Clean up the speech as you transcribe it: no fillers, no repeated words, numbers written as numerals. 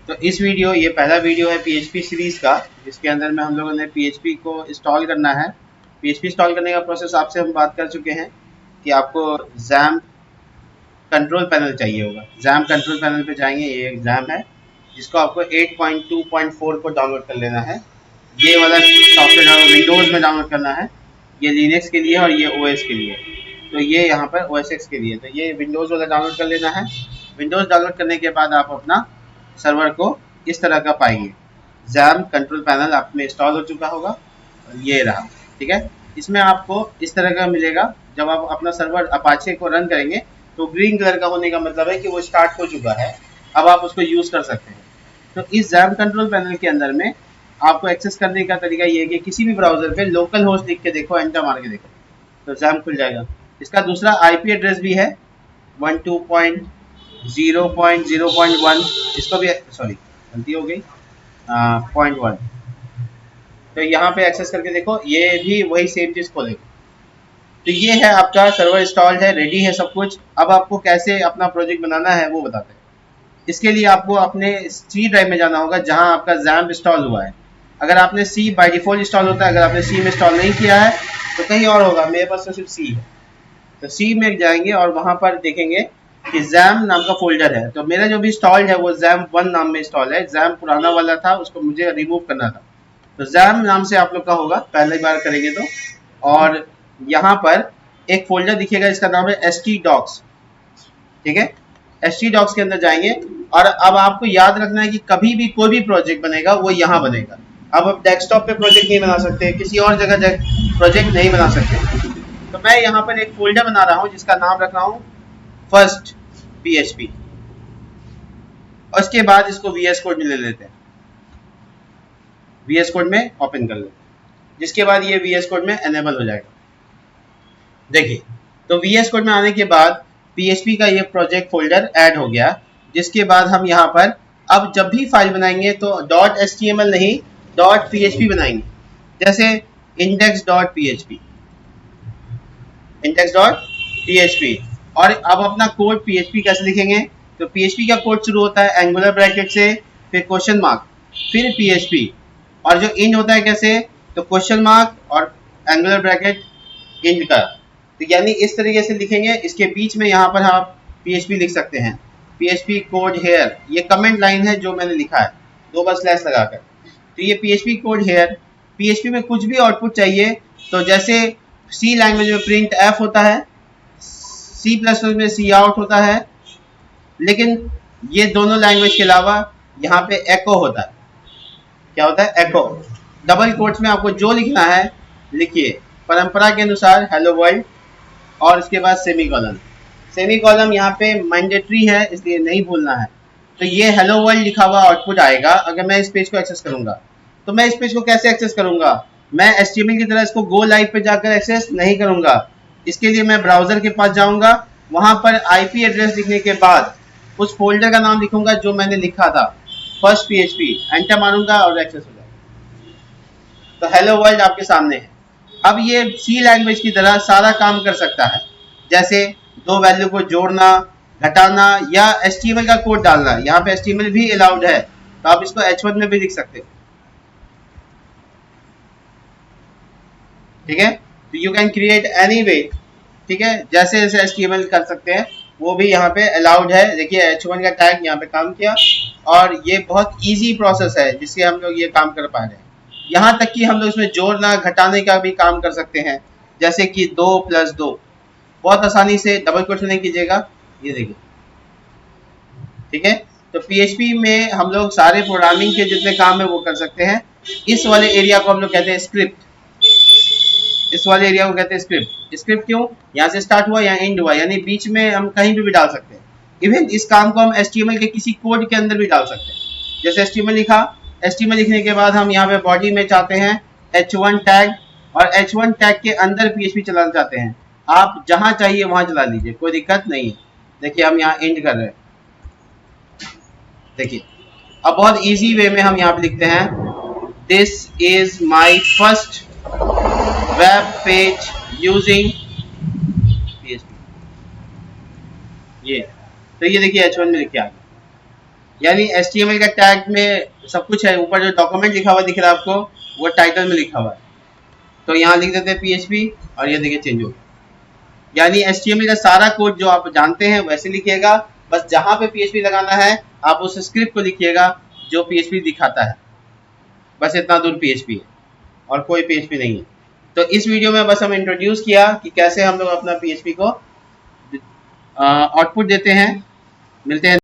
तो इस वीडियो, ये पहला वीडियो है PHP सीरीज़ का, जिसके अंदर में हम लोगों ने PHP को इंस्टॉल करना है। PHP इंस्टॉल करने का प्रोसेस आपसे हम बात कर चुके हैं कि आपको XAMPP कंट्रोल पैनल चाहिए होगा। XAMPP कंट्रोल पैनल पे जाएंगे, ये XAMPP है जिसको आपको 8.2.4 को डाउनलोड कर लेना है। ये वाला सॉफ्टवेयर विंडोज़ में डाउनलोड करना है, ये लिनक्स के लिए और ये OS के लिए। तो ये यहाँ पर OS X के लिए, तो ये विंडोज़ वाला डाउनलोड कर लेना है। विंडोज़ डाउनलोड करने के बाद आप अपना सर्वर को इस तरह का पाएंगे। XAMPP कंट्रोल पैनल आप में इंस्टॉल हो चुका होगा, ये रहा, ठीक है। इसमें आपको इस तरह का मिलेगा। जब आप अपना सर्वर अपाचे को रन करेंगे तो ग्रीन कलर का होने का मतलब है कि वो स्टार्ट हो चुका है, अब आप उसको यूज़ कर सकते हैं। तो इस XAMPP कंट्रोल पैनल के अंदर में आपको एक्सेस करने का तरीका ये है कि किसी भी ब्राउज़र पे लोकल होस्ट लिख के देखो, एंटर मार के देखो, तो XAMPP खुल जाएगा। इसका दूसरा IP एड्रेस भी है 12.0.0.1, इसको भी, सॉरी गलती हो गई, 0.1। तो यहाँ पे एक्सेस करके देखो, ये भी वही सेम चीज़ खोलेगा। तो ये है आपका सर्वर इंस्टॉल्ड है, रेडी है सब कुछ। अब आपको कैसे अपना प्रोजेक्ट बनाना है वो बताते हैं। इसके लिए आपको अपने C ड्राइव में जाना होगा जहाँ आपका XAMPP इंस्टॉल हुआ है। अगर आपने C बाय डिफ़ॉल्ट इंस्टॉल होता है, अगर आपने C में इंस्टॉल नहीं किया है तो कहीं और होगा, मेरे पास तो सिर्फ C है। तो C में जाएंगे और वहाँ पर देखेंगे कि XAMPP नाम का फोल्डर है। तो मेरा जो भी इंस्टॉल्ड है वो XAMPP 1 नाम में इंस्टॉल है। XAMPP पुराना वाला था, उसको मुझे रिमूव करना था, तो XAMPP नाम से आप लोग का होगा पहली बार करेंगे तो। और यहाँ पर एक फोल्डर दिखेगा, इसका नाम है htdocs, ठीक है। htdocs के अंदर जाएंगे और अब आपको याद रखना है कि कभी भी कोई भी प्रोजेक्ट बनेगा वो यहाँ बनेगा। अब आप डेस्कटॉप पे प्रोजेक्ट नहीं बना सकते, किसी और जगह प्रोजेक्ट नहीं बना सकते। तो मैं यहाँ पर एक फोल्डर बना रहा हूँ जिसका नाम रख रहा हूँ फर्स्ट PHP, और उसके बाद इसको VS कोड में ले लेते हैं, VS कोड में ओपन कर लेते हैं, जिसके बाद ये VS कोड में एनेबल हो जाएगा। देखिए, तो VS कोड में आने के बाद PHP का ये प्रोजेक्ट फोल्डर ऐड हो गया, जिसके बाद हम यहाँ पर अब जब भी फाइल बनाएंगे तो .html नहीं .php बनाएंगे, जैसे index.php, index.php। और अब अपना कोड PHP कैसे लिखेंगे, तो PHP का कोड शुरू होता है एंगुलर ब्रैकेट से, फिर क्वेश्चन मार्क, फिर PHP, और जो इंड होता है कैसे, तो क्वेश्चन मार्क और एंगुलर ब्रैकेट इंड का। तो यानी इस तरीके से लिखेंगे। इसके बीच में यहाँ पर आप PHP लिख सकते हैं, PHP कोड हेयर, ये कमेंट लाइन है जो मैंने लिखा है 2 बार स्लैश लगाकर। तो ये PHP कोड हेयर। PHP में कुछ भी आउटपुट चाहिए तो जैसे C लैंग्वेज में प्रिंट F होता है, C++ में C आउट होता है, लेकिन ये दोनों लैंग्वेज के अलावा यहाँ पे एको होता है। क्या होता है? एको। डबल कोट्स में आपको जो लिखना है लिखिए, परंपरा के अनुसार हेलो वर्ल्ड, और इसके बाद सेमीकोलन। सेमीकोलन यहाँ पे मैंडेटरी है, इसलिए नहीं भूलना है। तो ये हेलो वर्ल्ड लिखा हुआ आउटपुट आएगा। अगर मैं इस पेज को एक्सेस करूंगा तो मैं इस पेज को कैसे एक्सेस करूंगा? मैं HTML की तरह इसको गो लाइव पे जाकर एक्सेस नहीं करूंगा। इसके लिए मैं ब्राउजर के पास जाऊंगा, वहां पर IP एड्रेस लिखने के बाद उस फोल्डर का नाम लिखूंगा जो मैंने लिखा था, फर्स्ट PHP, एंटर मारूंगा और एक्सेस हो जाएगा। तो हेलो वर्ल्ड आपके सामने है। अब ये C लैंग्वेज की तरह सारा काम कर सकता है, जैसे 2 वैल्यू को जोड़ना, घटाना, या HTML का कोड डालना। यहाँ पे HTML भी अलाउड है, तो आप इसको H1 में भी लिख सकते हो, ठीक है। तो you can create any way, ठीक है, जैसे जैसे HTML कर सकते हैं वो भी यहाँ पे अलाउड है। देखिए H1 का टैग यहाँ पे काम किया, और ये बहुत इजी प्रोसेस है जिससे हम लोग ये काम कर पा रहे हैं। यहाँ तक कि हम लोग इसमें जोड़ना घटाने का भी काम कर सकते हैं, जैसे कि 2 + 2 बहुत आसानी से, डबल कोट्स नहीं कीजिएगा, ये देखिए, ठीक है। तो PHP में हम लोग सारे प्रोग्रामिंग के जितने काम है वो कर सकते हैं। इस वाले एरिया को हम लोग कहते हैं स्क्रिप्ट, इस वाले एरिया को कहते हैं स्क्रिप्ट। स्क्रिप्ट क्यों? यहाँ से स्टार्ट हुआ, यहाँ एंड हुआ, यानी बीच में हम कहीं भी डाल सकते हैं। इवन इस काम को हम HTML के किसी कोड के अंदर भी डाल सकते हैं। जैसे HTML लिखा, HTML लिखने के बाद हम यहाँ पे बॉडी में चाहते हैं H1 टैग, और H1 टैग के अंदर PHP चलाना चाहते हैं। आप जहाँ चाहिए वहाँ चला लीजिए, कोई दिक्कत नहीं है। देखिए हम यहाँ एंड कर रहे हैं, देखिए। अब बहुत इजी वे में हम यहाँ पे लिखते हैं, this is my first web page using PHP। ये तो ये देखिए H1 में लिख के आ गया। यानी HTML का टैग में सब कुछ है, ऊपर जो डॉक्यूमेंट लिखा हुआ दिख रहा है आपको वो टाइटल में लिखा हुआ है, तो यहाँ लिख देते हैं PHP और ये देखिए चेंज हो गया। यानी HTML का सारा कोड जो आप जानते हैं वैसे लिखिएगा, बस जहाँ पे PHP लगाना है आप उस स्क्रिप्ट को लिखिएगा जो PHP दिखाता है, बस इतना दूर PHP है और कोई PHP नहीं है। तो इस वीडियो में बस हम इंट्रोड्यूस किया कि कैसे हम लोग अपना PHP को आउटपुट देते हैं। मिलते हैं